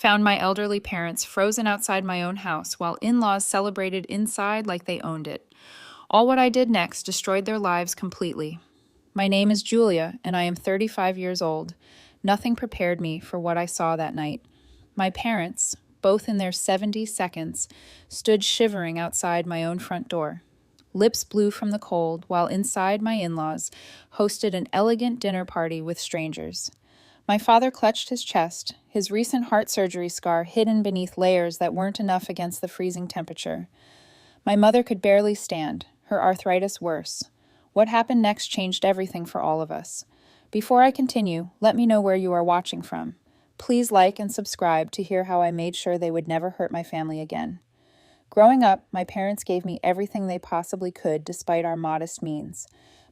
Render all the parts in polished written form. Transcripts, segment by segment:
found my elderly parents frozen outside my own house while in-laws celebrated inside like they owned it. All what I did next destroyed their lives completely. My name is Julia, and I am 35 years old. Nothing prepared me for what I saw that night. My parents, both in their 70 seconds, stood shivering outside my own front door. Lips blue from the cold, while inside my in-laws hosted an elegant dinner party with strangers. My father clutched his chest, his recent heart surgery scar hidden beneath layers that weren't enough against the freezing temperature. My mother could barely stand, her arthritis worse. What happened next changed everything for all of us. Before I continue, let me know where you are watching from. Please like and subscribe to hear how I made sure they would never hurt my family again. Growing up, my parents gave me everything they possibly could despite our modest means.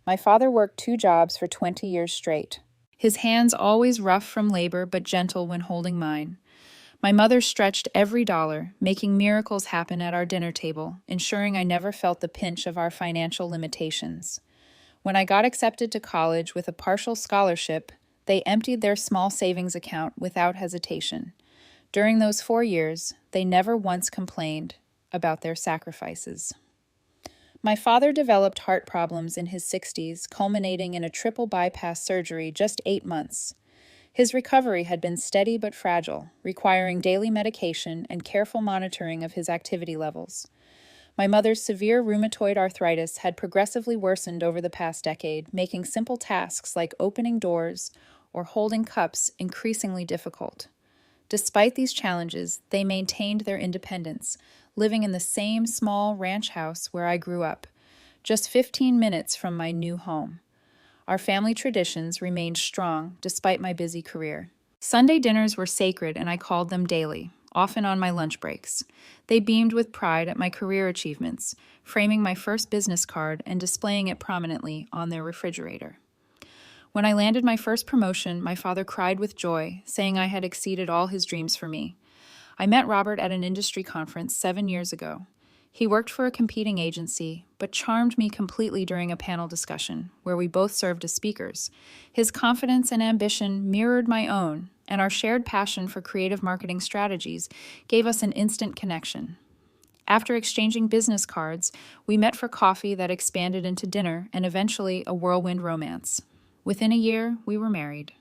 My father worked 2 jobs for 20 years straight. His hands always rough from labor but gentle when holding mine. My mother stretched every dollar, making miracles happen at our dinner table, ensuring I never felt the pinch of our financial limitations. When I got accepted to college with a partial scholarship, they emptied their small savings account without hesitation. During those 4 years, they never once complained about their sacrifices. My father developed heart problems in his 60s, culminating in a triple bypass surgery just 8 months. His recovery had been steady but fragile, requiring daily medication and careful monitoring of his activity levels. My mother's severe rheumatoid arthritis had progressively worsened over the past decade, making simple tasks like opening doors or holding cups increasingly difficult. Despite these challenges, they maintained their independence, living in the same small ranch house where I grew up, just 15 minutes from my new home. Our family traditions remained strong despite my busy career. Sunday dinners were sacred, and I called them daily, often on my lunch breaks. They beamed with pride at my career achievements, framing my first business card and displaying it prominently on their refrigerator. When I landed my first promotion, my father cried with joy, saying I had exceeded all his dreams for me. I met Robert at an industry conference 7 years ago. He worked for a competing agency, but charmed me completely during a panel discussion, where we both served as speakers. His confidence and ambition mirrored my own, and our shared passion for creative marketing strategies gave us an instant connection. After exchanging business cards, we met for coffee that expanded into dinner and eventually a whirlwind romance. Within a year, we were married.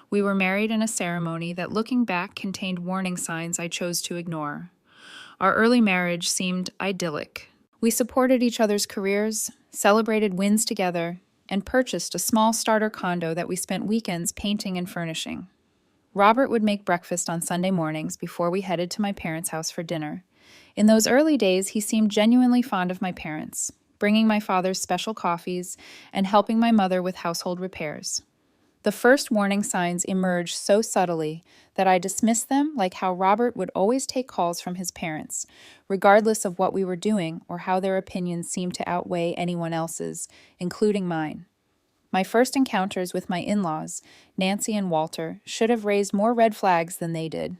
We were married in a ceremony that, looking back, contained warning signs I chose to ignore. Our early marriage seemed idyllic. We supported each other's careers, celebrated wins together, and purchased a small starter condo that we spent weekends painting and furnishing. Robert would make breakfast on Sunday mornings before we headed to my parents' house for dinner. In those early days, he seemed genuinely fond of my parents, bringing my father's special coffees and helping my mother with household repairs. The first warning signs emerged so subtly that I dismissed them, like how Robert would always take calls from his parents, regardless of what we were doing or how their opinions seemed to outweigh anyone else's, including mine. My first encounters with my in-laws, Nancy and Walter, should have raised more red flags than they did.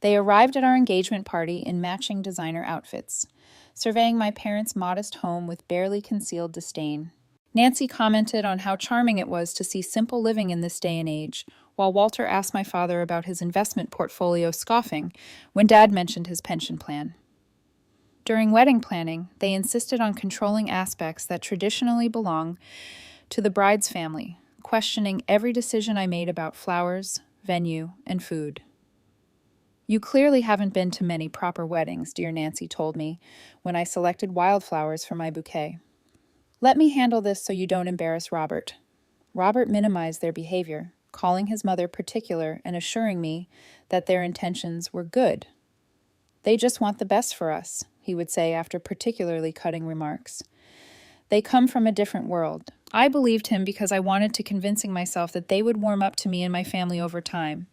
They arrived at our engagement party in matching designer outfits, surveying my parents' modest home with barely concealed disdain. Nancy commented on how charming it was to see simple living in this day and age, while Walter asked my father about his investment portfolio, scoffing when Dad mentioned his pension plan. During wedding planning, they insisted on controlling aspects that traditionally belong to the bride's family, questioning every decision I made about flowers, venue, and food. "You clearly haven't been to many proper weddings," dear Nancy told me when I selected wildflowers for my bouquet. "Let me handle this so you don't embarrass Robert." Robert minimized their behavior, calling his mother particular and assuring me that their intentions were good. "They just want the best for us," he would say after particularly cutting remarks. "They come from a different world." I believed him because I wanted to convincing myself that they would warm up to me and my family over time.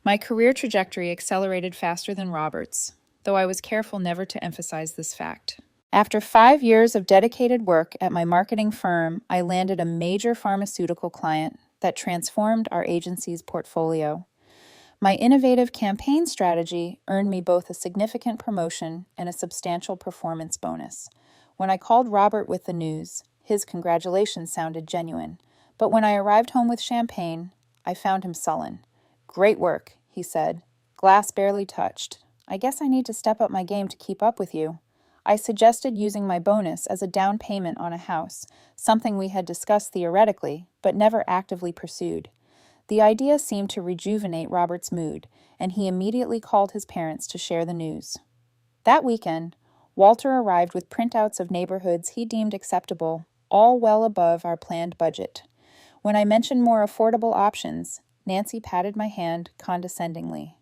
My career trajectory accelerated faster than Robert's, though I was careful never to emphasize this fact. After 5 years of dedicated work at my marketing firm, I landed a major pharmaceutical client that transformed our agency's portfolio. My innovative campaign strategy earned me both a significant promotion and a substantial performance bonus. When I called Robert with the news, his congratulations sounded genuine, but when I arrived home with champagne, I found him sullen. "Great work," he said, Glass barely touched. I guess I need to step up my game to keep up with you. I suggested using my bonus as a down payment on a house, something we had discussed theoretically, but never actively pursued. The idea seemed to rejuvenate Robert's mood, and he immediately called his parents to share the news. That weekend, Walter arrived with printouts of neighborhoods he deemed acceptable, all well above our planned budget. When I mentioned more affordable options, Nancy patted my hand condescendingly.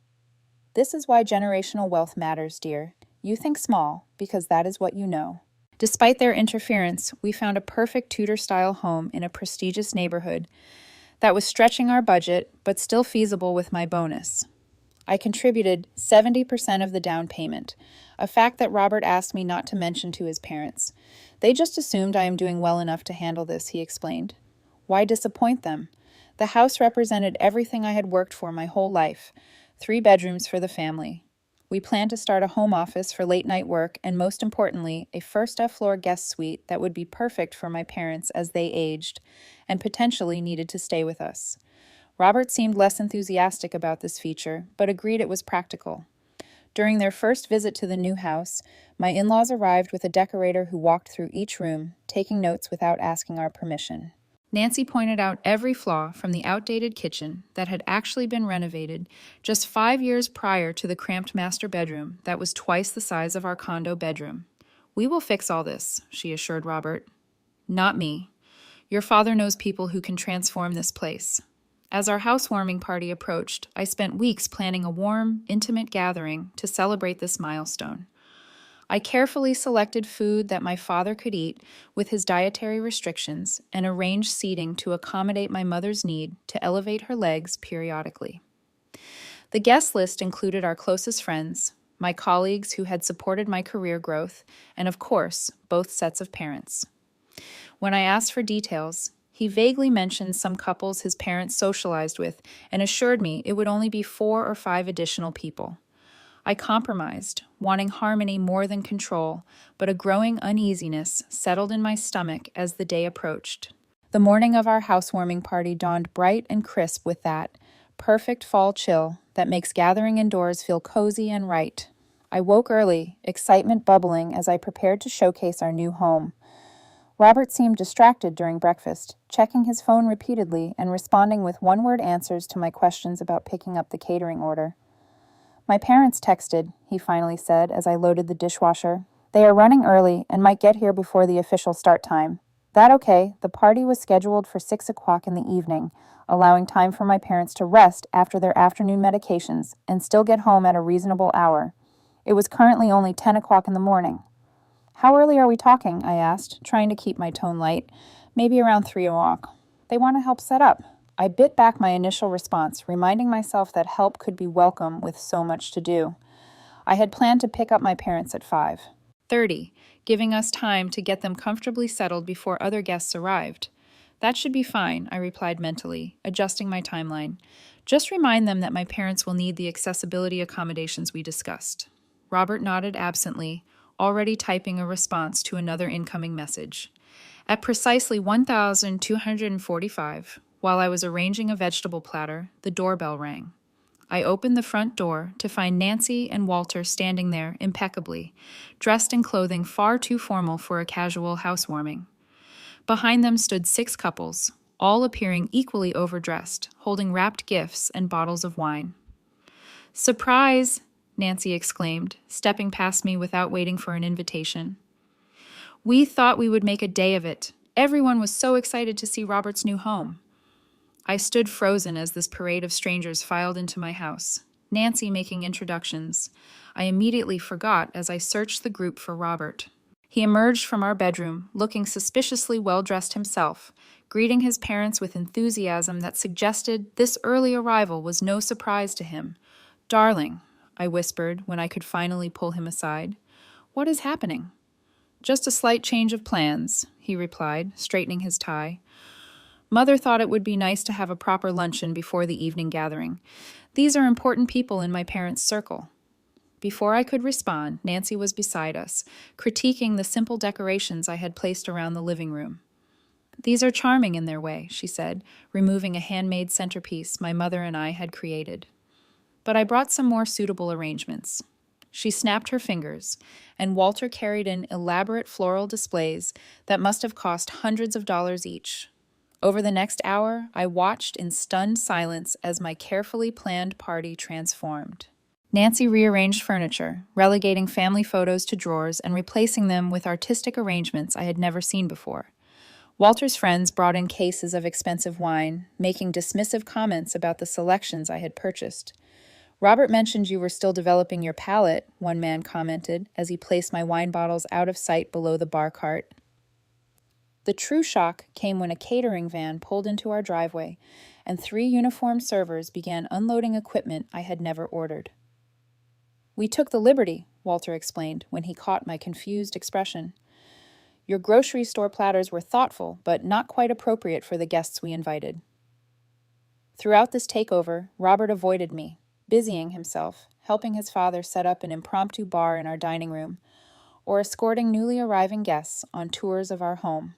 This is why generational wealth matters, dear. You think small, because that is what you know. Despite their interference, we found a perfect Tudor-style home in a prestigious neighborhood that was stretching our budget, but still feasible with my bonus. I contributed 70% of the down payment, a fact that Robert asked me not to mention to his parents. They just assumed I am doing well enough to handle this, he explained. Why disappoint them? The house represented everything I had worked for my whole life. 3 bedrooms for the family. We planned to start a home office for late-night work and, most importantly, a first F-floor guest suite that would be perfect for my parents as they aged and potentially needed to stay with us. Robert seemed less enthusiastic about this feature, but agreed it was practical. During their first visit to the new house, my in-laws arrived with a decorator who walked through each room, taking notes without asking our permission. Nancy pointed out every flaw from the outdated kitchen that had actually been renovated just 5 years prior to the cramped master bedroom that was twice the size of our condo bedroom. We will fix all this, she assured Robert. Not me. Your father knows people who can transform this place. As our housewarming party approached, I spent weeks planning a warm, intimate gathering to celebrate this milestone. I carefully selected food that my father could eat with his dietary restrictions and arranged seating to accommodate my mother's need to elevate her legs periodically. The guest list included our closest friends, my colleagues who had supported my career growth, and of course, both sets of parents. When I asked for details, he vaguely mentioned some couples his parents socialized with and assured me it would only be 4 or 5 additional people. I compromised, wanting harmony more than control, but a growing uneasiness settled in my stomach as the day approached. The morning of our housewarming party dawned bright and crisp with that perfect fall chill that makes gathering indoors feel cozy and right. I woke early, excitement bubbling as I prepared to showcase our new home. Robert seemed distracted during breakfast, checking his phone repeatedly and responding with one-word answers to my questions about picking up the catering order. My parents texted, he finally said as I loaded the dishwasher. They are running early and might get here before the official start time. That okay, the party was scheduled for 6 o'clock in the evening, allowing time for my parents to rest after their afternoon medications and still get home at a reasonable hour. It was currently only 10 o'clock in the morning. How early are we talking? I asked, trying to keep my tone light. Maybe around 3 o'clock. They want to help set up. I bit back my initial response, reminding myself that help could be welcome with so much to do. I had planned to pick up my parents at 5:30, giving us time to get them comfortably settled before other guests arrived. That should be fine, I replied mentally, adjusting my timeline. Just remind them that my parents will need the accessibility accommodations we discussed. Robert nodded absently, already typing a response to another incoming message. At precisely 1,245, while I was arranging a vegetable platter, the doorbell rang. I opened the front door to find Nancy and Walter standing there impeccably, dressed in clothing far too formal for a casual housewarming. Behind them stood 6 couples, all appearing equally overdressed, holding wrapped gifts and bottles of wine. "Surprise!" Nancy exclaimed, stepping past me without waiting for an invitation. "We thought we would make a day of it. Everyone was so excited to see Robert's new home." I stood frozen as this parade of strangers filed into my house, Nancy making introductions. I immediately forgot as I searched the group for Robert. He emerged from our bedroom, looking suspiciously well-dressed himself, greeting his parents with enthusiasm that suggested this early arrival was no surprise to him. "Darling," I whispered when I could finally pull him aside. "What is happening?" "Just a slight change of plans," he replied, straightening his tie. "Mother thought it would be nice to have a proper luncheon before the evening gathering. These are important people in my parents' circle." Before I could respond, Nancy was beside us, critiquing the simple decorations I had placed around the living room. "These are charming in their way," she said, removing a handmade centerpiece my mother and I had created. but I brought some more suitable arrangements. She snapped her fingers, and Walter carried in elaborate floral displays that must have cost hundreds of dollars each. Over the next hour, I watched in stunned silence as my carefully planned party transformed. Nancy rearranged furniture, relegating family photos to drawers and replacing them with artistic arrangements I had never seen before. Walter's friends brought in cases of expensive wine, making dismissive comments about the selections I had purchased. Robert mentioned you were still developing your palate, one man commented as he placed my wine bottles out of sight below the bar cart. The true shock came when a catering van pulled into our driveway and 3 uniformed servers began unloading equipment I had never ordered. "We took the liberty," Walter explained when he caught my confused expression. "Your grocery store platters were thoughtful, but not quite appropriate for the guests we invited." Throughout this takeover, Robert avoided me, busying himself, helping his father set up an impromptu bar in our dining room, or escorting newly arriving guests on tours of our home.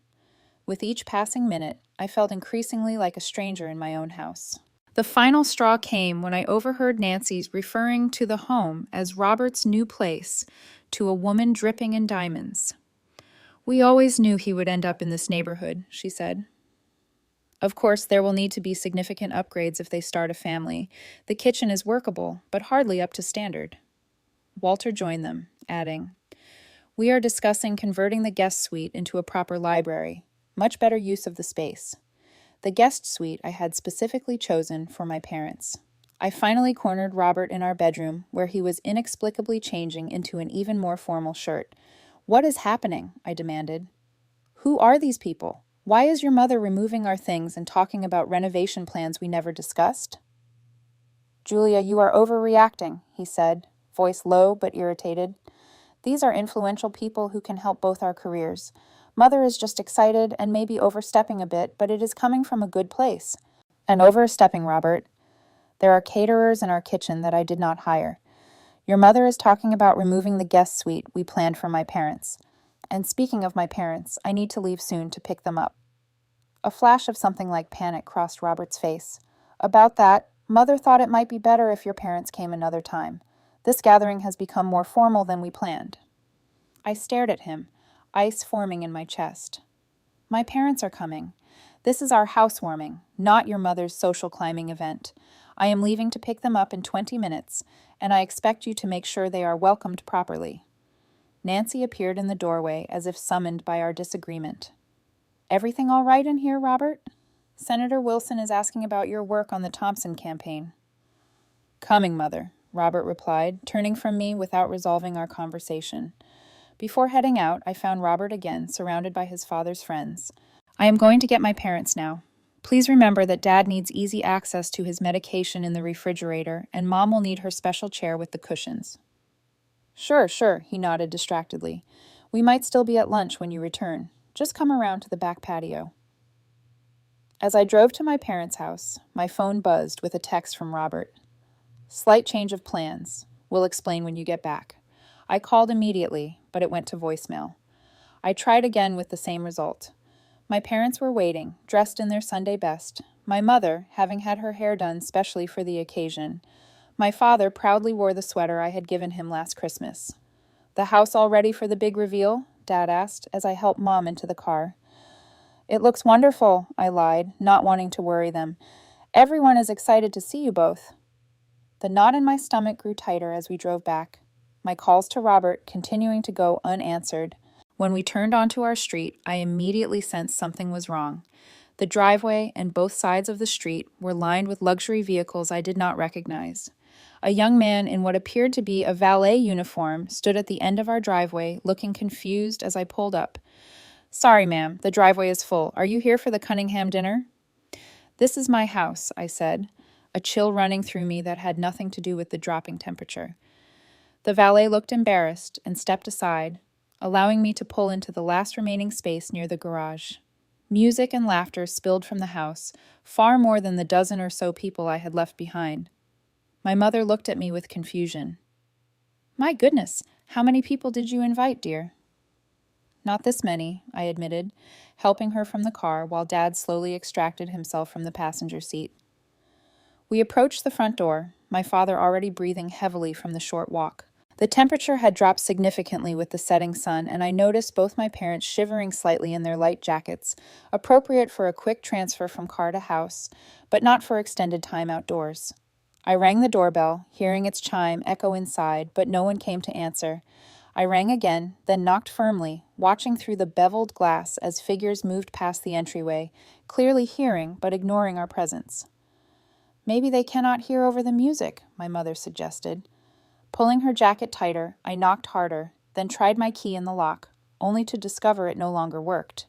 With each passing minute, I felt increasingly like a stranger in my own house. The final straw came when I overheard Nancy referring to the home as Robert's new place to a woman dripping in diamonds. "We always knew he would end up in this neighborhood," she said. "Of course, there will need to be significant upgrades if they start a family. The kitchen is workable, but hardly up to standard." Walter joined them, adding, "We are discussing converting the guest suite into a proper library. Much better use of the space." The guest suite I had specifically chosen for my parents. I finally cornered Robert in our bedroom, where he was inexplicably changing into an even more formal shirt. "What is happening?" I demanded. "Who are these people? Why is your mother removing our things and talking about renovation plans we never discussed?" "Julia, you are overreacting," he said, voice low but irritated. "These are influential people who can help both our careers. Mother is just excited and maybe overstepping a bit, but it is coming from a good place." "And overstepping, Robert. There are caterers in our kitchen that I did not hire. Your mother is talking about removing the guest suite we planned for my parents. And speaking of my parents, I need to leave soon to pick them up." A flash of something like panic crossed Robert's face. "About that, Mother thought it might be better if your parents came another time. This gathering has become more formal than we planned." I stared at him, ice forming in my chest. "My parents are coming. This is our housewarming, not your mother's social climbing event. I am leaving to pick them up in 20 minutes, and I expect you to make sure they are welcomed properly." Nancy appeared in the doorway as if summoned by our disagreement. "Everything all right in here, Robert? Senator Wilson is asking about your work on the Thompson campaign." "Coming, Mother," Robert replied, turning from me without resolving our conversation. Before heading out, I found Robert again, surrounded by his father's friends. "I am going to get my parents now. Please remember that Dad needs easy access to his medication in the refrigerator, and Mom will need her special chair with the cushions." Sure, he nodded distractedly. "We might still be at lunch when you return. Just come around to the back patio." As I drove to my parents' house, my phone buzzed with a text from Robert. "Slight change of plans. We'll explain when you get back." I called immediately, but it went to voicemail. I tried again with the same result. My parents were waiting, dressed in their Sunday best, my mother, having had her hair done specially for the occasion. My father proudly wore the sweater I had given him last Christmas. "The house all ready for the big reveal?" Dad asked as I helped Mom into the car. "It looks wonderful," I lied, not wanting to worry them. "Everyone is excited to see you both." The knot in my stomach grew tighter as we drove back, my calls to Robert continuing to go unanswered. When we turned onto our street, I immediately sensed something was wrong. The driveway and both sides of the street were lined with luxury vehicles I did not recognize. A young man in what appeared to be a valet uniform stood at the end of our driveway, looking confused as I pulled up. "Sorry, ma'am, the driveway is full. Are you here for the Cunningham dinner?" "This is my house," I said, a chill running through me that had nothing to do with the dropping temperature. The valet looked embarrassed and stepped aside, allowing me to pull into the last remaining space near the garage. Music and laughter spilled from the house, far more than the dozen or so people I had left behind. My mother looked at me with confusion. "My goodness, how many people did you invite, dear?" "Not this many," I admitted, helping her from the car while Dad slowly extracted himself from the passenger seat. We approached the front door, my father already breathing heavily from the short walk. The temperature had dropped significantly with the setting sun, and I noticed both my parents shivering slightly in their light jackets, appropriate for a quick transfer from car to house, but not for extended time outdoors. I rang the doorbell, hearing its chime echo inside, but no one came to answer. I rang again, then knocked firmly, watching through the beveled glass as figures moved past the entryway, clearly hearing but ignoring our presence. "Maybe they cannot hear over the music," my mother suggested. Pulling her jacket tighter, I knocked harder, then tried my key in the lock, only to discover it no longer worked.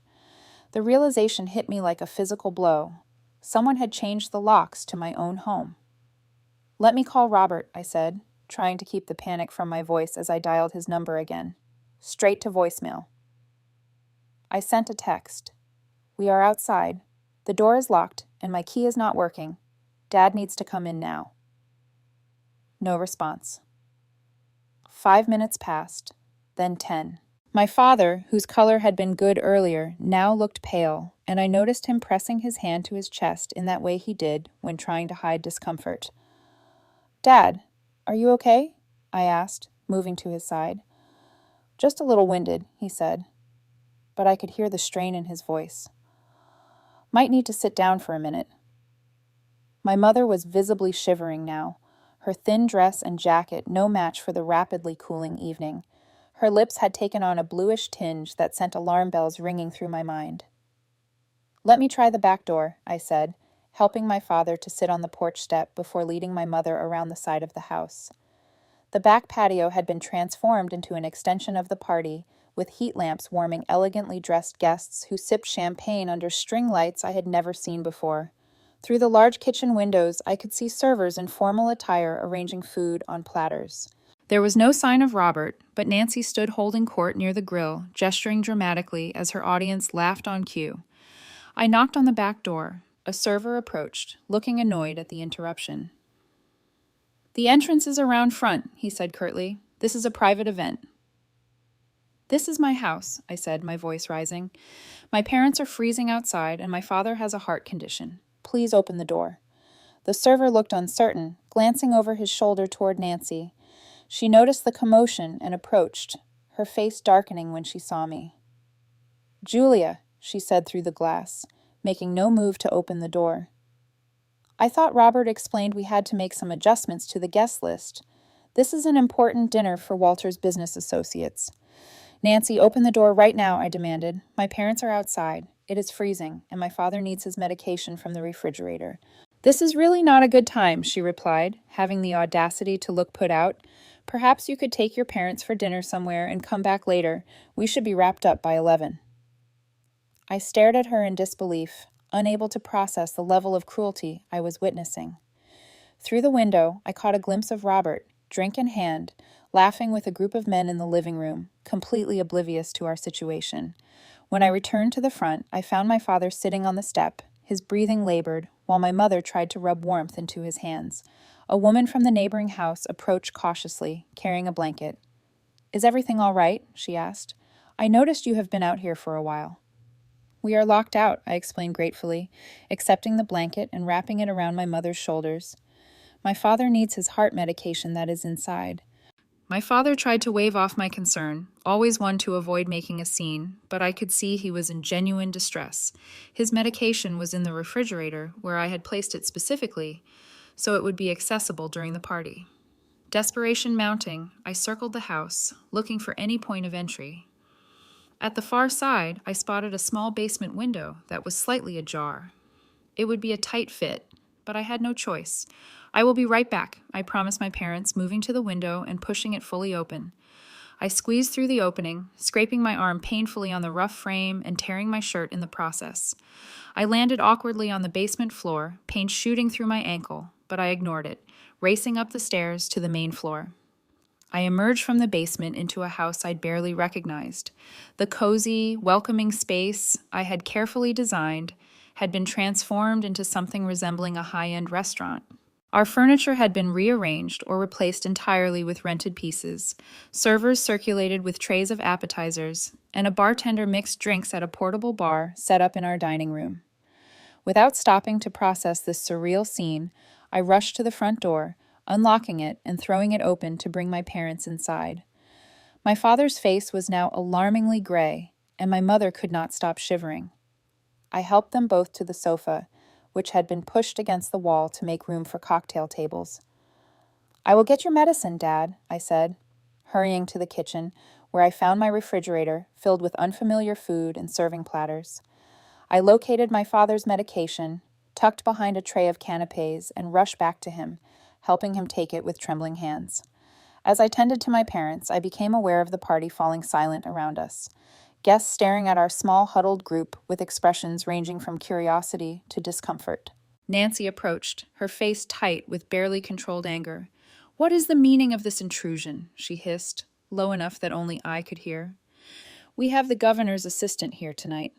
The realization hit me like a physical blow. Someone had changed the locks to my own home. "Let me call Robert," I said, trying to keep the panic from my voice as I dialed his number again. Straight to voicemail. I sent a text. "We are outside. The door is locked, and my key is not working. Dad needs to come in now." No response. 5 minutes passed, then 10. My father, whose color had been good earlier, now looked pale, and I noticed him pressing his hand to his chest in that way he did when trying to hide discomfort. "Dad, are you okay?" I asked, moving to his side. "Just a little winded," he said, but I could hear the strain in his voice. "Might need to sit down for a minute." My mother was visibly shivering now, her thin dress and jacket no match for the rapidly cooling evening. Her lips had taken on a bluish tinge that sent alarm bells ringing through my mind. "Let me try the back door," I said, helping my father to sit on the porch step before leading my mother around the side of the house. The back patio had been transformed into an extension of the party, with heat lamps warming elegantly dressed guests who sipped champagne under string lights I had never seen before. Through the large kitchen windows, I could see servers in formal attire arranging food on platters. There was no sign of Robert, but Nancy stood holding court near the grill, gesturing dramatically as her audience laughed on cue. I knocked on the back door. A server approached, looking annoyed at the interruption. "The entrance is around front," he said curtly. "This is a private event." "This is my house," I said, my voice rising. "My parents are freezing outside, and my father has a heart condition. Please open the door." The server looked uncertain, glancing over his shoulder toward Nancy. She noticed the commotion and approached, her face darkening when she saw me. "Julia," she said through the glass, making no move to open the door. "I thought Robert explained we had to make some adjustments to the guest list. This is an important dinner for Walter's business associates." "Nancy, open the door right now," I demanded. "My parents are outside. It is freezing, and my father needs his medication from the refrigerator." "This is really not a good time," she replied, having the audacity to look put out. "Perhaps you could take your parents for dinner somewhere and come back later. We should be wrapped up by 11. I stared at her in disbelief, unable to process the level of cruelty I was witnessing. Through the window, I caught a glimpse of Robert, drink in hand, laughing with a group of men in the living room, completely oblivious to our situation. When I returned to the front, I found my father sitting on the step, his breathing labored, while my mother tried to rub warmth into his hands. A woman from the neighboring house approached cautiously, carrying a blanket. "Is everything all right?" she asked. "I noticed you have been out here for a while." "We are locked out," I explained gratefully, accepting the blanket and wrapping it around my mother's shoulders. "My father needs his heart medication that is inside." My father tried to wave off my concern, always one to avoid making a scene, but I could see he was in genuine distress. His medication was in the refrigerator, where I had placed it specifically, so it would be accessible during the party. Desperation mounting, I circled the house, looking for any point of entry. At the far side, I spotted a small basement window that was slightly ajar. It would be a tight fit, but I had no choice. "I will be right back," I promised my parents, moving to the window and pushing it fully open. I squeezed through the opening, scraping my arm painfully on the rough frame and tearing my shirt in the process. I landed awkwardly on the basement floor, pain shooting through my ankle, but I ignored it, racing up the stairs to the main floor. I emerged from the basement into a house I'd barely recognized. The cozy, welcoming space I had carefully designed had been transformed into something resembling a high-end restaurant. Our furniture had been rearranged or replaced entirely with rented pieces. Servers circulated with trays of appetizers, and a bartender mixed drinks at a portable bar set up in our dining room. Without stopping to process this surreal scene, I rushed to the front door, unlocking it and throwing it open to bring my parents inside. My father's face was now alarmingly gray, and my mother could not stop shivering. I helped them both to the sofa, which had been pushed against the wall to make room for cocktail tables. "I will get your medicine, Dad," I said, hurrying to the kitchen, where I found my refrigerator filled with unfamiliar food and serving platters. I located my father's medication, tucked behind a tray of canapes, and rushed back to him, helping him take it with trembling hands. As I tended to my parents, I became aware of the party falling silent around us, guests staring at our small, huddled group with expressions ranging from curiosity to discomfort. Nancy approached, her face tight with barely controlled anger. "What is the meaning of this intrusion?" she hissed, low enough that only I could hear. "We have the governor's assistant here tonight."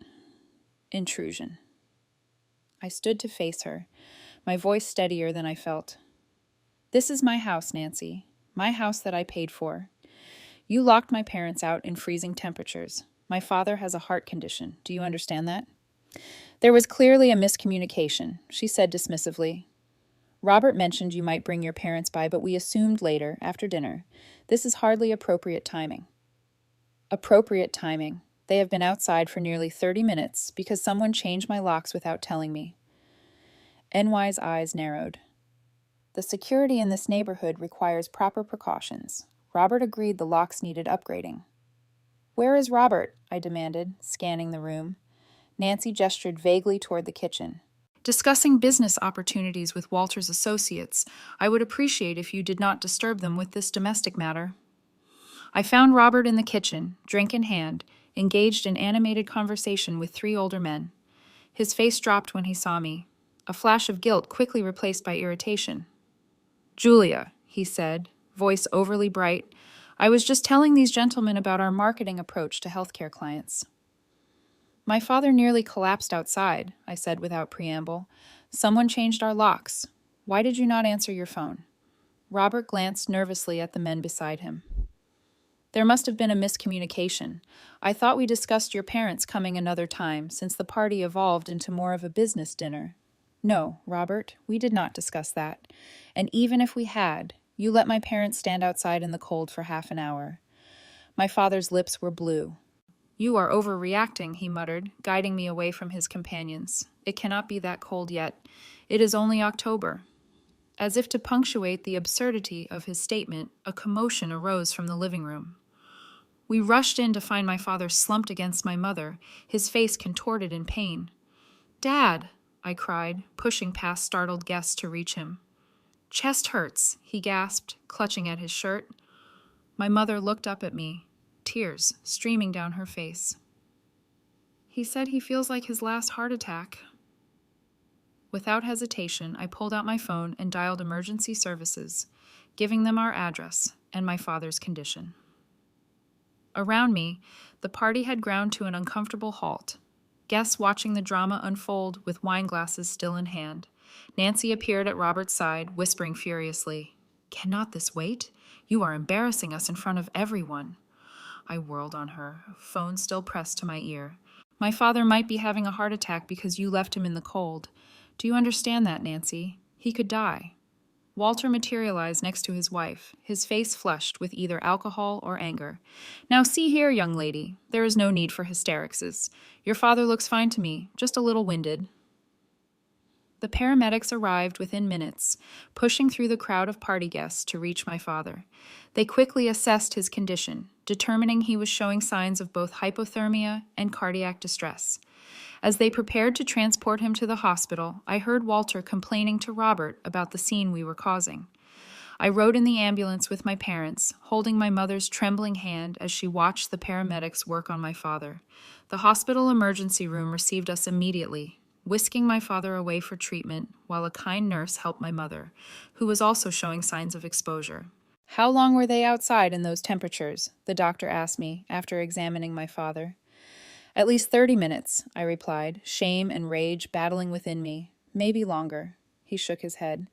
Intrusion. I stood to face her, my voice steadier than I felt. "This is my house, Nancy. My house that I paid for. You locked my parents out in freezing temperatures. My father has a heart condition. Do you understand that?" "There was clearly a miscommunication," she said dismissively. "Robert mentioned you might bring your parents by, but we assumed later, after dinner. This is hardly appropriate timing." Appropriate timing. They have been outside for nearly 30 minutes because someone changed my locks without telling me. NY's eyes narrowed. "The security in this neighborhood requires proper precautions. Robert agreed the locks needed upgrading." "Where is Robert?" I demanded, scanning the room. Nancy gestured vaguely toward the kitchen. "Discussing business opportunities with Walter's associates. I would appreciate if you did not disturb them with this domestic matter." I found Robert in the kitchen, drink in hand, engaged in animated conversation with 3 older men. His face dropped when he saw me, a flash of guilt quickly replaced by irritation. "Julia," he said, voice overly bright, "I was just telling these gentlemen about our marketing approach to healthcare clients." "My father nearly collapsed outside," I said without preamble. "Someone changed our locks. Why did you not answer your phone?" Robert glanced nervously at the men beside him. "There must have been a miscommunication. I thought we discussed your parents coming another time, since the party evolved into more of a business dinner." "No, Robert, we did not discuss that. And even if we had, you let my parents stand outside in the cold for half an hour." My father's lips were blue. "You are overreacting," he muttered, guiding me away from his companions. "It cannot be that cold yet. It is only October." As if to punctuate the absurdity of his statement, a commotion arose from the living room. We rushed in to find my father slumped against my mother, his face contorted in pain. "Dad!" I cried, pushing past startled guests to reach him. "Chest hurts," he gasped, clutching at his shirt. My mother looked up at me, tears streaming down her face. "He said he feels like his last heart attack." Without hesitation, I pulled out my phone and dialed emergency services, giving them our address and my father's condition. Around me, the party had ground to an uncomfortable halt, guests watching the drama unfold with wine glasses still in hand. Nancy appeared at Robert's side, whispering furiously, "Cannot this wait? You are embarrassing us in front of everyone." I whirled on her, phone still pressed to my ear. "My father might be having a heart attack because you left him in the cold. Do you understand that, Nancy? He could die." Walter materialized next to his wife, his face flushed with either alcohol or anger. "Now see here, young lady, there is no need for hysterics. Your father looks fine to me, just a little winded." The paramedics arrived within minutes, pushing through the crowd of party guests to reach my father. They quickly assessed his condition, determining he was showing signs of both hypothermia and cardiac distress. As they prepared to transport him to the hospital, I heard Walter complaining to Robert about the scene we were causing. I rode in the ambulance with my parents, holding my mother's trembling hand as she watched the paramedics work on my father. The hospital emergency room received us immediately, whisking my father away for treatment while a kind nurse helped my mother, who was also showing signs of exposure. "How long were they outside in those temperatures?" the doctor asked me after examining my father. "At least 30 minutes, I replied, shame and rage battling within me. "Maybe longer." He shook his head.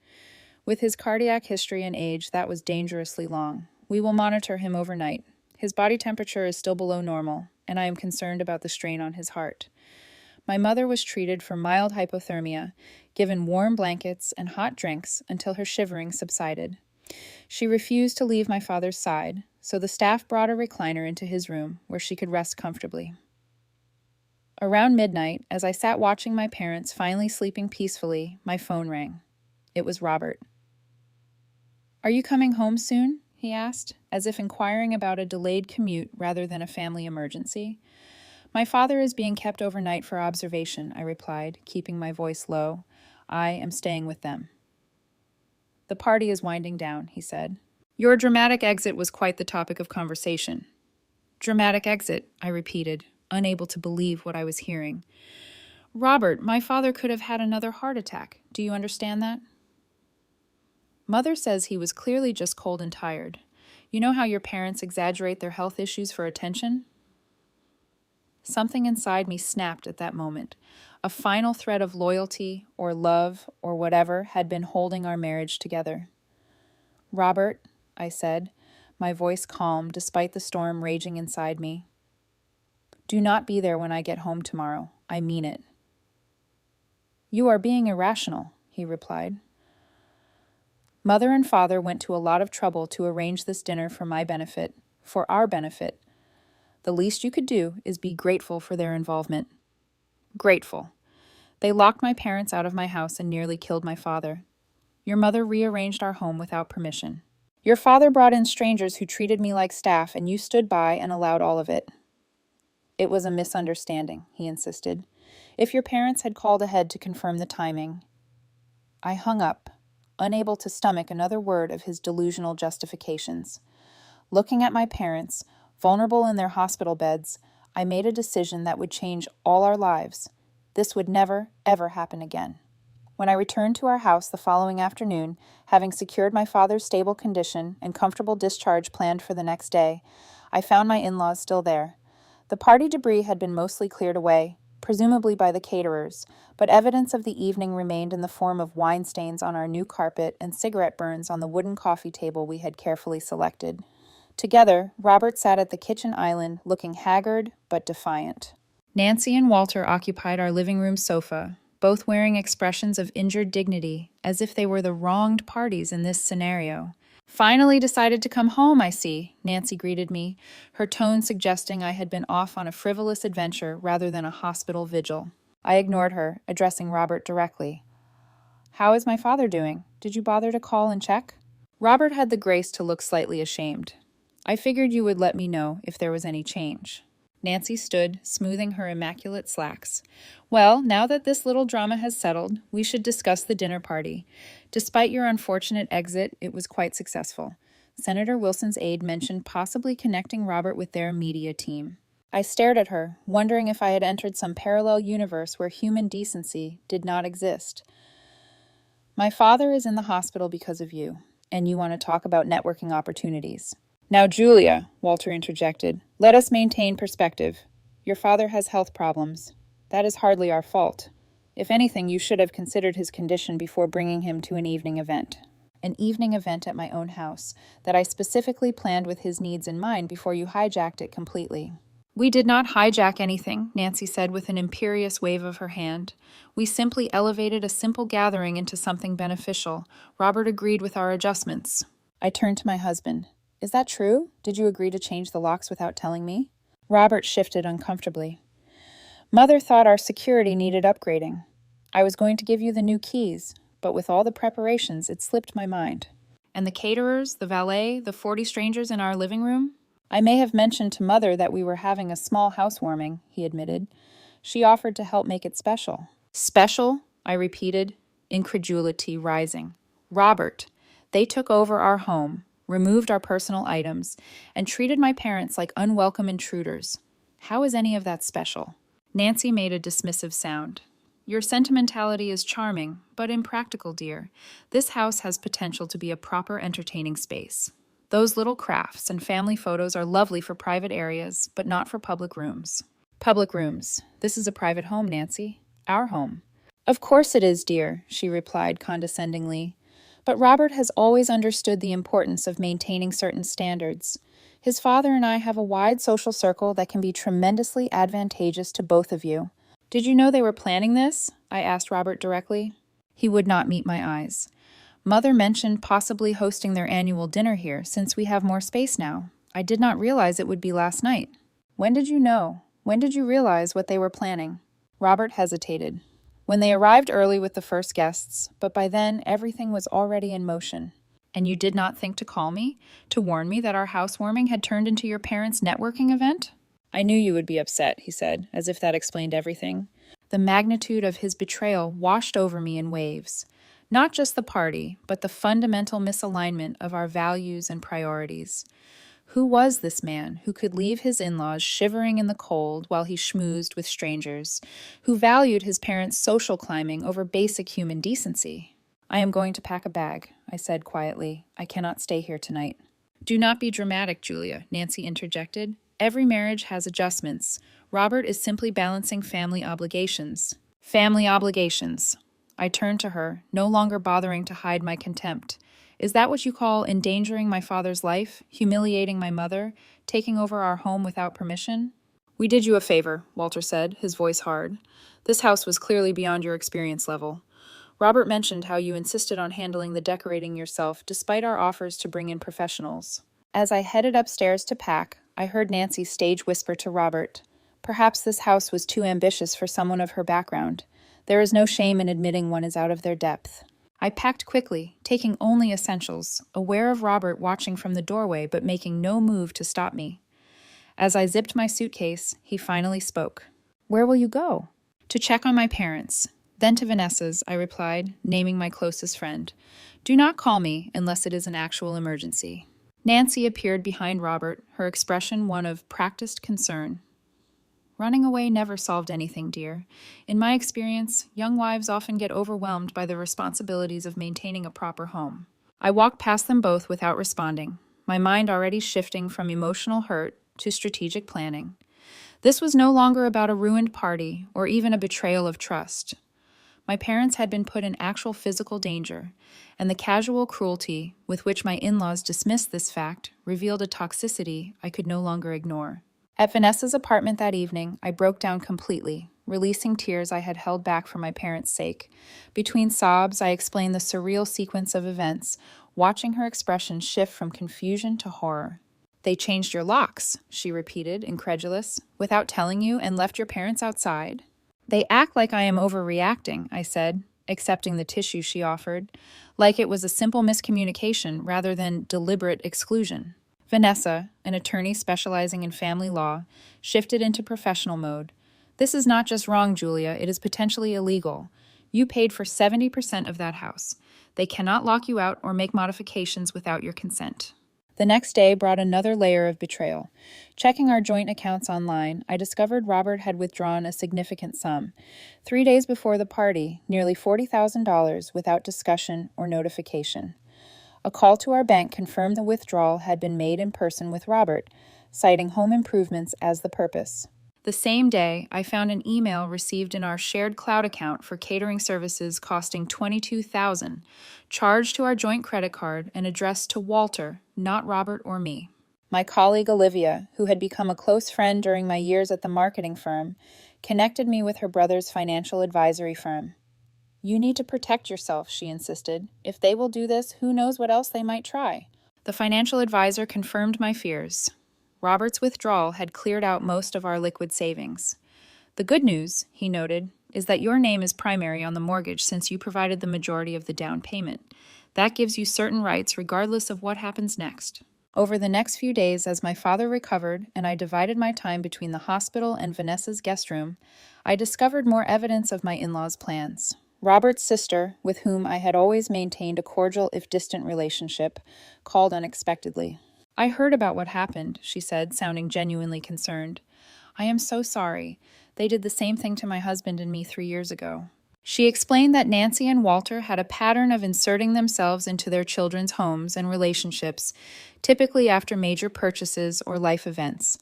"With his cardiac history and age, that was dangerously long. We will monitor him overnight. His body temperature is still below normal, and I am concerned about the strain on his heart." My mother was treated for mild hypothermia, given warm blankets and hot drinks until her shivering subsided. She refused to leave my father's side, so the staff brought a recliner into his room where she could rest comfortably. Around midnight, as I sat watching my parents finally sleeping peacefully, my phone rang. It was Robert. "Are you coming home soon?" he asked, as if inquiring about a delayed commute rather than a family emergency. "My father is being kept overnight for observation," I replied, keeping my voice low. "I am staying with them." "The party is winding down," he said. "Your dramatic exit was quite the topic of conversation." "Dramatic exit," I repeated, unable to believe what I was hearing. "Robert, my father could have had another heart attack. Do you understand that?" "Mother says he was clearly just cold and tired. You know how your parents exaggerate their health issues for attention?" Something inside me snapped at that moment. A final thread of loyalty or love or whatever had been holding our marriage together. "Robert," I said, my voice calm despite the storm raging inside me. "Do not be there when I get home tomorrow. I mean it." "You are being irrational," he replied. "Mother and father went to a lot of trouble to arrange this dinner for my benefit, for our benefit. The least you could do is be grateful for their involvement." Grateful. They locked my parents out of my house and nearly killed my father. Your mother rearranged our home without permission. Your father brought in strangers who treated me like staff, and you stood by and allowed all of it. "It was a misunderstanding," he insisted. "If your parents had called ahead to confirm the timing." I hung up, unable to stomach another word of his delusional justifications. Looking at my parents, vulnerable in their hospital beds, I made a decision that would change all our lives. This would never, ever happen again. When I returned to our house the following afternoon, having secured my father's stable condition and comfortable discharge planned for the next day, I found my in-laws still there. The party debris had been mostly cleared away, presumably by the caterers, but evidence of the evening remained in the form of wine stains on our new carpet and cigarette burns on the wooden coffee table we had carefully selected. Together, Robert sat at the kitchen island, looking haggard but defiant. Nancy and Walter occupied our living room sofa, both wearing expressions of injured dignity, as if they were the wronged parties in this scenario. "Finally decided to come home, I see," Nancy greeted me, her tone suggesting I had been off on a frivolous adventure rather than a hospital vigil. I ignored her, addressing Robert directly. "How is my father doing? Did you bother to call and check?" Robert had the grace to look slightly ashamed. "I figured you would let me know if there was any change." Nancy stood, smoothing her immaculate slacks. "Well, now that this little drama has settled, we should discuss the dinner party. Despite your unfortunate exit, it was quite successful. Senator Wilson's aide mentioned possibly connecting Robert with their media team." I stared at her, wondering if I had entered some parallel universe where human decency did not exist. "My father is in the hospital because of you, and you want to talk about networking opportunities." "Now, Julia," Walter interjected, "let us maintain perspective. Your father has health problems. That is hardly our fault. If anything, you should have considered his condition before bringing him to an evening event." An evening event at my own house, that I specifically planned with his needs in mind before you hijacked it completely. "We did not hijack anything," Nancy said with an imperious wave of her hand. "We simply elevated a simple gathering into something beneficial. Robert agreed with our adjustments." I turned to my husband. "Is that true? Did you agree to change the locks without telling me?" Robert shifted uncomfortably. "Mother thought our security needed upgrading. I was going to give you the new keys, but with all the preparations, it slipped my mind." "And the caterers, the valet, the 40 strangers in our living room?" "I may have mentioned to Mother that we were having a small housewarming," he admitted. "She offered to help make it special." "Special?" I repeated, incredulity rising. "Robert, they took over our home, removed our personal items, and treated my parents like unwelcome intruders. How is any of that special?" Nancy made a dismissive sound. "Your sentimentality is charming, but impractical, dear. This house has potential to be a proper entertaining space. Those little crafts and family photos are lovely for private areas, but not for public rooms." "Public rooms. This is a private home, Nancy. Our home." "Of course it is, dear," she replied condescendingly. "But Robert has always understood the importance of maintaining certain standards. His father and I have a wide social circle that can be tremendously advantageous to both of you." "Did you know they were planning this?" I asked Robert directly. He would not meet my eyes. Mother mentioned possibly hosting their annual dinner here since we have more space now. I did not realize it would be last night. When did you know? When did you realize what they were planning? Robert hesitated. When they arrived early with the first guests, but by then everything was already in motion. And you did not think to call me, to warn me that our housewarming had turned into your parents' networking event? I knew you would be upset, he said, as if that explained everything. The magnitude of his betrayal washed over me in waves. Not just the party, but the fundamental misalignment of our values and priorities. Who was this man who could leave his in-laws shivering in the cold while he schmoozed with strangers, who valued his parents' social climbing over basic human decency? I am going to pack a bag, I said quietly. I cannot stay here tonight. Do not be dramatic, Julia, Nancy interjected. Every marriage has adjustments. Robert is simply balancing family obligations. Family obligations. I turned to her, no longer bothering to hide my contempt. Is that what you call endangering my father's life, humiliating my mother, taking over our home without permission? We did you a favor, Walter said, his voice hard. This house was clearly beyond your experience level. Robert mentioned how you insisted on handling the decorating yourself despite our offers to bring in professionals. As I headed upstairs to pack, I heard Nancy stage whisper to Robert, "Perhaps this house was too ambitious for someone of her background. There is no shame in admitting one is out of their depth." I packed quickly, taking only essentials, aware of Robert watching from the doorway but making no move to stop me. As I zipped my suitcase, he finally spoke. "Where will you go?" "To check on my parents. Then to Vanessa's," I replied, naming my closest friend. "Do not call me unless it is an actual emergency." Nancy appeared behind Robert, her expression one of practiced concern. "Running away never solved anything, dear. In my experience, young wives often get overwhelmed by the responsibilities of maintaining a proper home." I walked past them both without responding, my mind already shifting from emotional hurt to strategic planning. This was no longer about a ruined party or even a betrayal of trust. My parents had been put in actual physical danger, and the casual cruelty with which my in-laws dismissed this fact revealed a toxicity I could no longer ignore. At Vanessa's apartment that evening, I broke down completely, releasing tears I had held back for my parents' sake. Between sobs, I explained the surreal sequence of events, watching her expression shift from confusion to horror. "They changed your locks," she repeated, incredulous, "without telling you and left your parents outside?" "They act like I am overreacting," I said, accepting the tissue she offered, like it was a simple miscommunication rather than deliberate exclusion. Vanessa, an attorney specializing in family law, shifted into professional mode. "This is not just wrong, Julia, it is potentially illegal. You paid for 70% of that house. They cannot lock you out or make modifications without your consent." The next day brought another layer of betrayal. Checking our joint accounts online, I discovered Robert had withdrawn a significant sum. 3 days before the party, nearly $40,000 without discussion or notification. A call to our bank confirmed the withdrawal had been made in person with Robert, citing home improvements as the purpose. The same day, I found an email received in our shared cloud account for catering services costing $22,000, charged to our joint credit card and addressed to Walter, not Robert or me. My colleague Olivia, who had become a close friend during my years at the marketing firm, connected me with her brother's financial advisory firm. "You need to protect yourself," she insisted. "If they will do this, who knows what else they might try." The financial advisor confirmed my fears. Robert's withdrawal had cleared out most of our liquid savings. "The good news," he noted, "is that your name is primary on the mortgage since you provided the majority of the down payment. That gives you certain rights regardless of what happens next." Over the next few days, as my father recovered and I divided my time between the hospital and Vanessa's guest room, I discovered more evidence of my in-laws' plans. Robert's sister, with whom I had always maintained a cordial if distant relationship, called unexpectedly. "I heard about what happened," she said, sounding genuinely concerned. "I am so sorry. They did the same thing to my husband and me 3 years ago." She explained that Nancy and Walter had a pattern of inserting themselves into their children's homes and relationships, typically after major purchases or life events.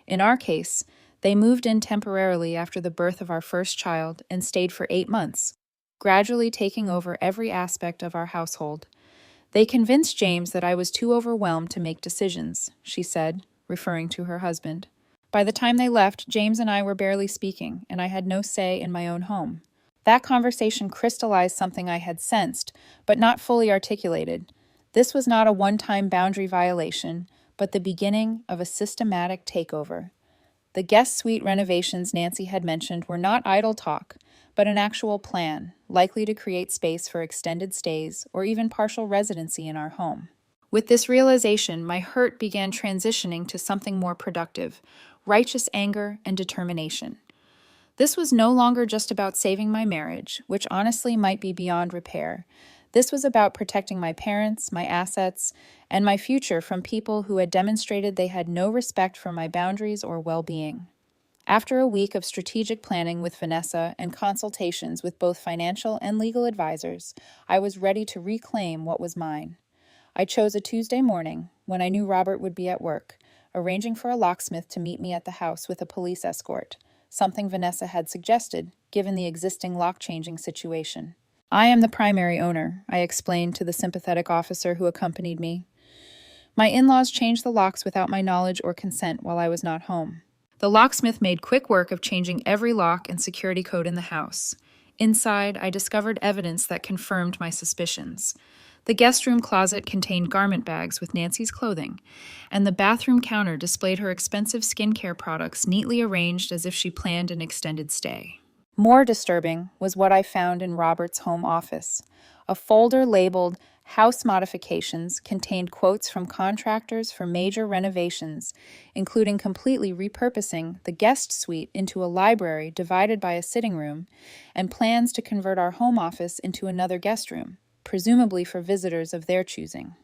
In our case, they moved in temporarily after the birth of our first child and stayed for 8 months, gradually taking over every aspect of our household. "They convinced James that I was too overwhelmed to make decisions," she said, referring to her husband. "By the time they left, James and I were barely speaking, and I had no say in my own home." That conversation crystallized something I had sensed, but not fully articulated. This was not a one-time boundary violation, but the beginning of a systematic takeover. The guest suite renovations Nancy had mentioned were not idle talk, but an actual plan, likely to create space for extended stays or even partial residency in our home. With this realization, my hurt began transitioning to something more productive, righteous anger and determination. This was no longer just about saving my marriage, which honestly might be beyond repair. This was about protecting my parents, my assets, and my future from people who had demonstrated they had no respect for my boundaries or well-being. After a week of strategic planning with Vanessa and consultations with both financial and legal advisors, I was ready to reclaim what was mine. I chose a Tuesday morning, when I knew Robert would be at work, arranging for a locksmith to meet me at the house with a police escort, something Vanessa had suggested, given the existing lock-changing situation. I am the primary owner, I explained to the sympathetic officer who accompanied me. My in-laws changed the locks without my knowledge or consent while I was not home. The locksmith made quick work of changing every lock and security code in the house. Inside, I discovered evidence that confirmed my suspicions. The guest room closet contained garment bags with Nancy's clothing, and the bathroom counter displayed her expensive skincare products neatly arranged as if she planned an extended stay. More disturbing was what I found in Robert's home office. A folder labeled House Modifications contained quotes from contractors for major renovations, including completely repurposing the guest suite into a library divided by a sitting room, and plans to convert our home office into another guest room, presumably for visitors of their choosing.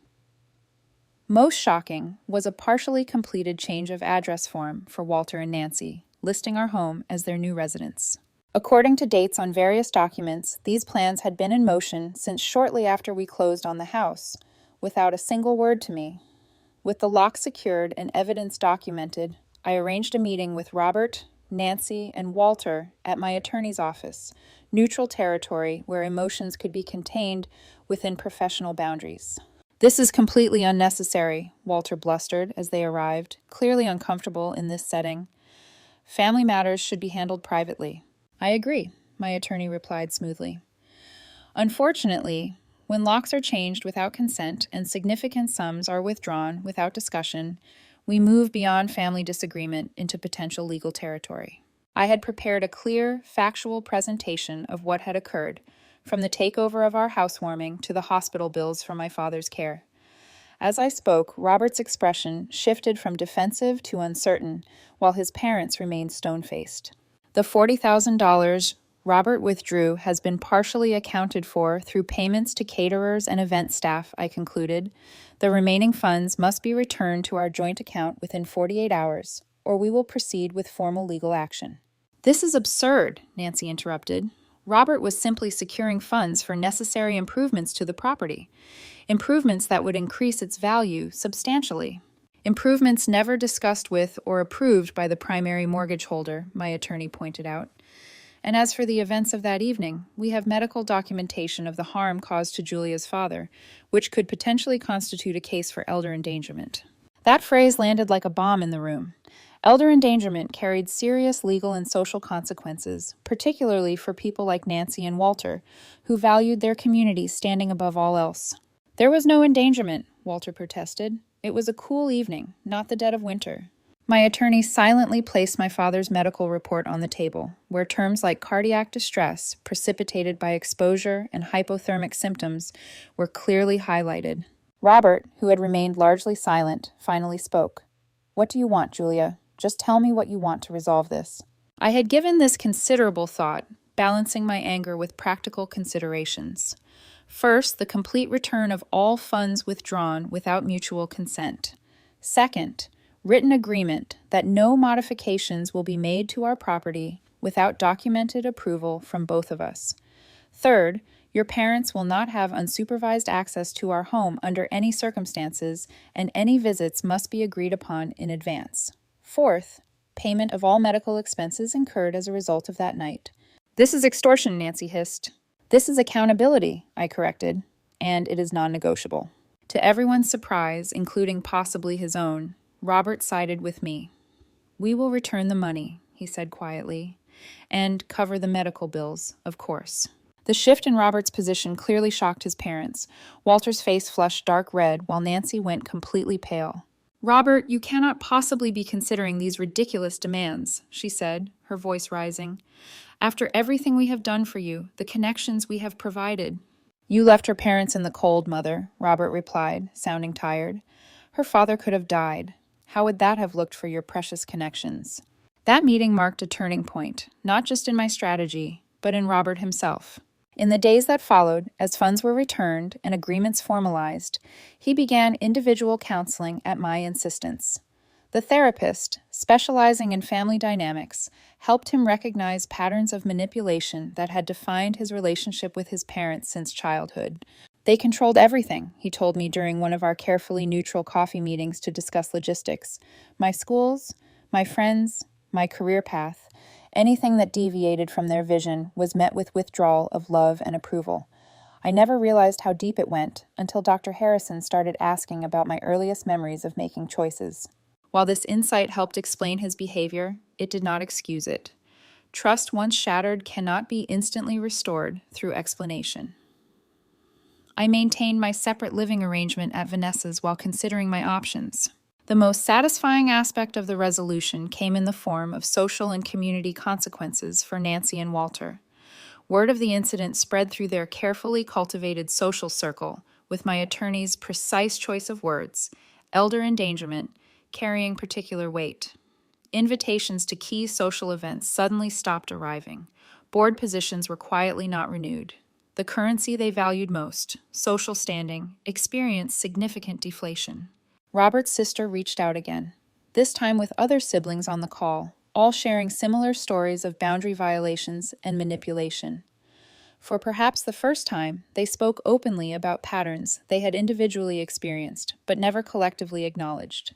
Most shocking was a partially completed change of address form for Walter and Nancy, listing our home as their new residence. According to dates on various documents, these plans had been in motion since shortly after we closed on the house, without a single word to me. With the lock secured and evidence documented, I arranged a meeting with Robert, Nancy, and Walter at my attorney's office, neutral territory where emotions could be contained within professional boundaries. "This is completely unnecessary," Walter blustered as they arrived, clearly uncomfortable in this setting. "Family matters should be handled privately." "I agree," my attorney replied smoothly. Unfortunately, when locks are changed without consent and significant sums are withdrawn without discussion, we move beyond family disagreement into potential legal territory. I had prepared a clear, factual presentation of what had occurred, from the takeover of our housewarming to the hospital bills for my father's care. As I spoke, Robert's expression shifted from defensive to uncertain, while his parents remained stone-faced. The $40,000 Robert withdrew has been partially accounted for through payments to caterers and event staff, I concluded. The remaining funds must be returned to our joint account within 48 hours, or we will proceed with formal legal action. "This is absurd," Nancy interrupted. "Robert was simply securing funds for necessary improvements to the property, improvements that would increase its value substantially. Improvements never discussed with or approved by the primary mortgage holder," my attorney pointed out. "And as for the events of that evening, we have medical documentation of the harm caused to Julia's father, which could potentially constitute a case for elder endangerment." That phrase landed like a bomb in the room. Elder endangerment carried serious legal and social consequences, particularly for people like Nancy and Walter, who valued their communities standing above all else. "There was no endangerment," Walter protested. "It was a cool evening, not the dead of winter." My attorney silently placed my father's medical report on the table, where terms like cardiac distress, precipitated by exposure, and hypothermic symptoms were clearly highlighted. Robert, who had remained largely silent, finally spoke. "What do you want, Julia? Just tell me what you want to resolve this." I had given this considerable thought, balancing my anger with practical considerations. First, the complete return of all funds withdrawn without mutual consent. Second, written agreement that no modifications will be made to our property without documented approval from both of us. Third, your parents will not have unsupervised access to our home under any circumstances, and any visits must be agreed upon in advance. Fourth, payment of all medical expenses incurred as a result of that night. "This is extortion," Nancy hissed. "This is accountability," I corrected, "and it is non-negotiable." To everyone's surprise, including possibly his own, Robert sided with me. "We will return the money," he said quietly, and cover the medical bills, of course. The shift in Robert's position clearly shocked his parents. Walter's face flushed dark red, while Nancy went completely pale. "Robert, you cannot possibly be considering these ridiculous demands," she said, her voice rising. "After everything we have done for you, the connections we have provided." "You left her parents in the cold, Mother," Robert replied, sounding tired. "Her father could have died. How would that have looked for your precious connections?" That meeting marked a turning point, not just in my strategy, but in Robert himself. In the days that followed, as funds were returned and agreements formalized, he began individual counseling at my insistence. The therapist, specializing in family dynamics, helped him recognize patterns of manipulation that had defined his relationship with his parents since childhood. "They controlled everything," he told me during one of our carefully neutral coffee meetings to discuss logistics. "My schools, my friends, my career path. Anything that deviated from their vision was met with withdrawal of love and approval." I never realized how deep it went until Dr. Harrison started asking about my earliest memories of making choices. While this insight helped explain his behavior, it did not excuse it. Trust once shattered cannot be instantly restored through explanation. I maintained my separate living arrangement at Vanessa's while considering my options. The most satisfying aspect of the resolution came in the form of social and community consequences for Nancy and Walter. Word of the incident spread through their carefully cultivated social circle, with my attorney's precise choice of words, elder endangerment, carrying particular weight. Invitations to key social events suddenly stopped arriving. Board positions were quietly not renewed. The currency they valued most, social standing, experienced significant deflation. Robert's sister reached out again, this time with other siblings on the call, all sharing similar stories of boundary violations and manipulation. For perhaps the first time, they spoke openly about patterns they had individually experienced, but never collectively acknowledged.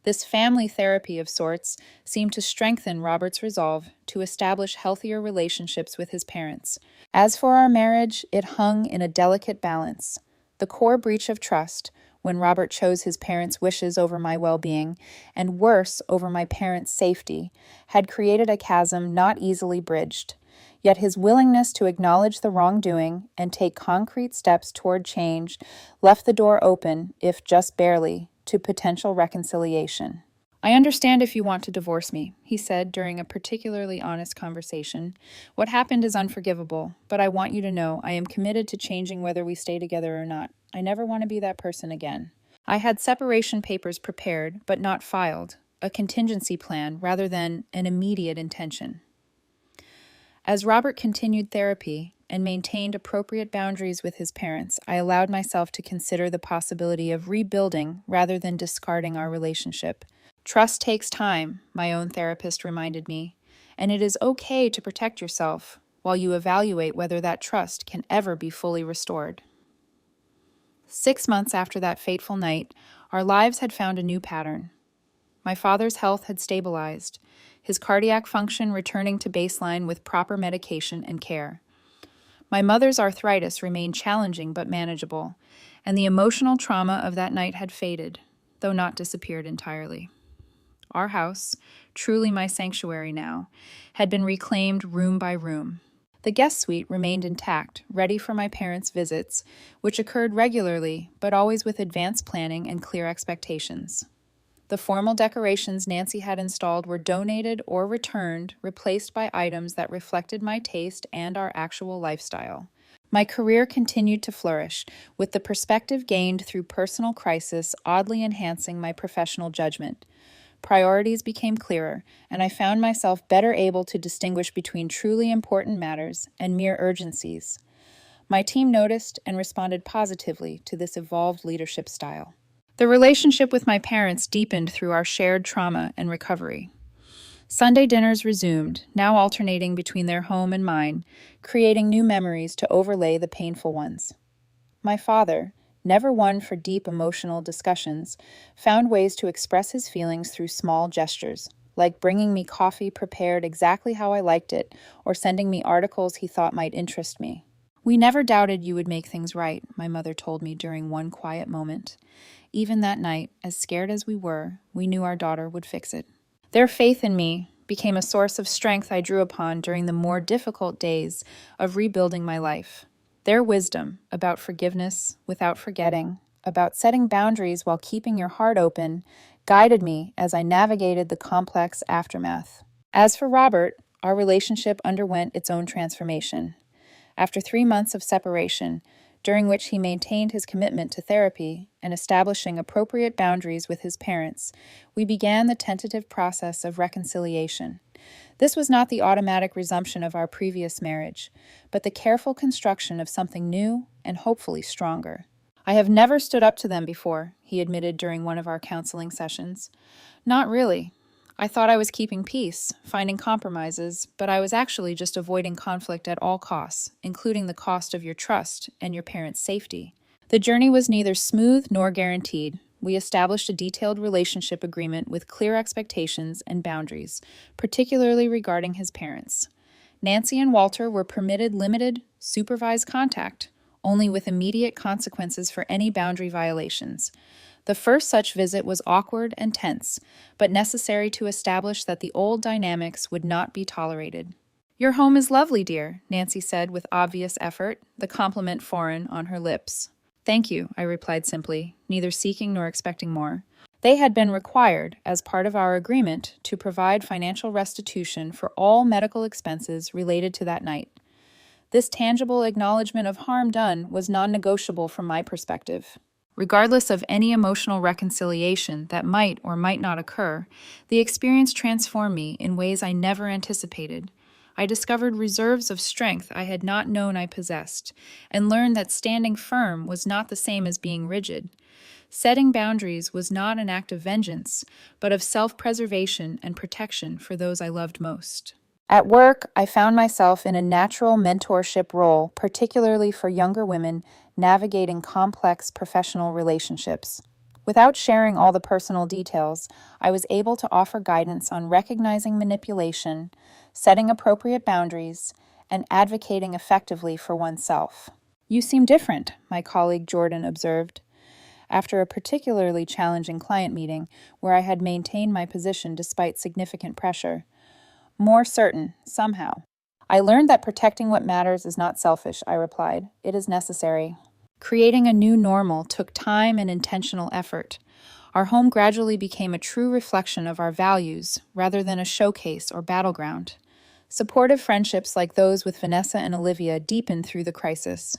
This family therapy of sorts seemed to strengthen Robert's resolve to establish healthier relationships with his parents. As for our marriage, it hung in a delicate balance. The core breach of trust, when Robert chose his parents' wishes over my well-being, and worse, over my parents' safety, had created a chasm not easily bridged. Yet his willingness to acknowledge the wrongdoing and take concrete steps toward change left the door open, if just barely, to potential reconciliation. "I understand if you want to divorce me," he said during a particularly honest conversation. "What happened is unforgivable, but I want you to know I am committed to changing whether we stay together or not. I never want to be that person again." I had separation papers prepared, but not filed, a contingency plan rather than an immediate intention. As Robert continued therapy and maintained appropriate boundaries with his parents, I allowed myself to consider the possibility of rebuilding rather than discarding our relationship. "Trust takes time," my own therapist reminded me, "and it is okay to protect yourself while you evaluate whether that trust can ever be fully restored." 6 months after that fateful night, our lives had found a new pattern. My father's health had stabilized, his cardiac function returning to baseline with proper medication and care. My mother's arthritis remained challenging but manageable, and the emotional trauma of that night had faded, though not disappeared entirely. Our house, truly my sanctuary now, had been reclaimed room by room. The guest suite remained intact, ready for my parents' visits, which occurred regularly, but always with advanced planning and clear expectations. The formal decorations Nancy had installed were donated or returned, replaced by items that reflected my taste and our actual lifestyle. My career continued to flourish, with the perspective gained through personal crisis oddly enhancing my professional judgment. Priorities became clearer, and I found myself better able to distinguish between truly important matters and mere urgencies. My team noticed and responded positively to this evolved leadership style. The relationship with my parents deepened through our shared trauma and recovery. Sunday dinners resumed, now alternating between their home and mine, creating new memories to overlay the painful ones. My father, never one for deep emotional discussions, found ways to express his feelings through small gestures, like bringing me coffee prepared exactly how I liked it, or sending me articles he thought might interest me. "We never doubted you would make things right," my mother told me during one quiet moment. Even that night, as scared as we were, we knew our daughter would fix it. Their faith in me, became a source of strength I drew upon during the more difficult days of rebuilding my life. Their wisdom about forgiveness without forgetting, about setting boundaries while keeping your heart open, guided me as I navigated the complex aftermath. As for Robert, our relationship underwent its own transformation. After 3 months of separation, during which he maintained his commitment to therapy and establishing appropriate boundaries with his parents, we began the tentative process of reconciliation. This was not the automatic resumption of our previous marriage, but the careful construction of something new and hopefully stronger. I have never stood up to them before, he admitted during one of our counseling sessions. Not really. I thought I was keeping peace, finding compromises, but I was actually just avoiding conflict at all costs, including the cost of your trust and your parents' safety. The journey was neither smooth nor guaranteed. We established a detailed relationship agreement with clear expectations and boundaries, particularly regarding his parents. Nancy and Walter were permitted limited, supervised contact, only with immediate consequences for any boundary violations. The first such visit was awkward and tense, but necessary to establish that the old dynamics would not be tolerated. "Your home is lovely, dear," Nancy said with obvious effort, the compliment foreign on her lips. "Thank you," I replied simply, neither seeking nor expecting more. They had been required, as part of our agreement, to provide financial restitution for all medical expenses related to that night. This tangible acknowledgement of harm done was non-negotiable from my perspective. Regardless of any emotional reconciliation that might or might not occur, the experience transformed me in ways I never anticipated. I discovered reserves of strength I had not known I possessed, and learned that standing firm was not the same as being rigid. Setting boundaries was not an act of vengeance, but of self-preservation and protection for those I loved most. At work, I found myself in a natural mentorship role, particularly for younger women navigating complex professional relationships. Without sharing all the personal details, I was able to offer guidance on recognizing manipulation, setting appropriate boundaries, and advocating effectively for oneself. "You seem different," my colleague Jordan observed, after a particularly challenging client meeting where I had maintained my position despite significant pressure. "More certain, somehow." "I learned that protecting what matters is not selfish," I replied. "It is necessary." Creating a new normal took time and intentional effort. Our home gradually became a true reflection of our values, rather than a showcase or battleground. Supportive friendships like those with Vanessa and Olivia deepened through the crisis.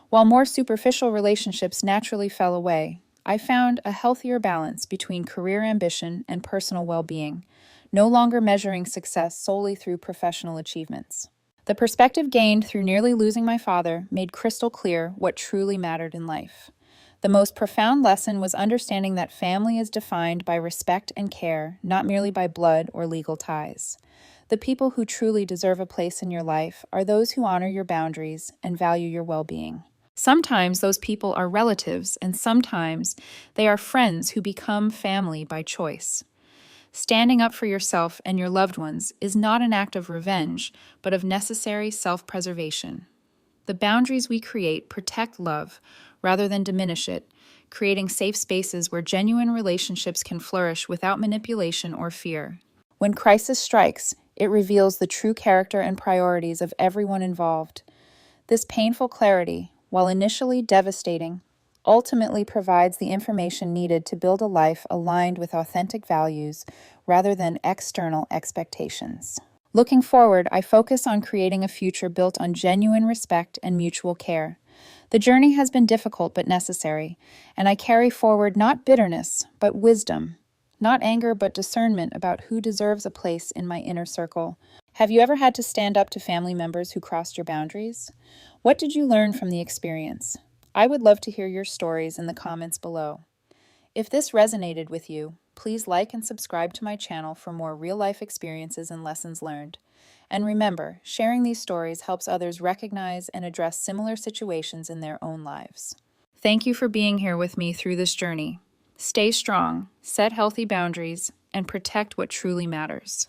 While more superficial relationships naturally fell away, I found a healthier balance between career ambition and personal well-being, no longer measuring success solely through professional achievements. The perspective gained through nearly losing my father made crystal clear what truly mattered in life. The most profound lesson was understanding that family is defined by respect and care, not merely by blood or legal ties. The people who truly deserve a place in your life are those who honor your boundaries and value your well-being. Sometimes those people are relatives, and sometimes they are friends who become family by choice. Standing up for yourself and your loved ones is not an act of revenge, but of necessary self-preservation. The boundaries we create protect love rather than diminish it, creating safe spaces where genuine relationships can flourish without manipulation or fear. When crisis strikes, it reveals the true character and priorities of everyone involved. This painful clarity, while initially devastating, ultimately provides the information needed to build a life aligned with authentic values rather than external expectations. Looking forward, I focus on creating a future built on genuine respect and mutual care. The journey has been difficult but necessary, and I carry forward not bitterness, but wisdom, not anger but discernment about who deserves a place in my inner circle. Have you ever had to stand up to family members who crossed your boundaries? What did you learn from the experience? I would love to hear your stories in the comments below. If this resonated with you, please like and subscribe to my channel for more real-life experiences and lessons learned. And remember, sharing these stories helps others recognize and address similar situations in their own lives. Thank you for being here with me through this journey. Stay strong, set healthy boundaries, and protect what truly matters.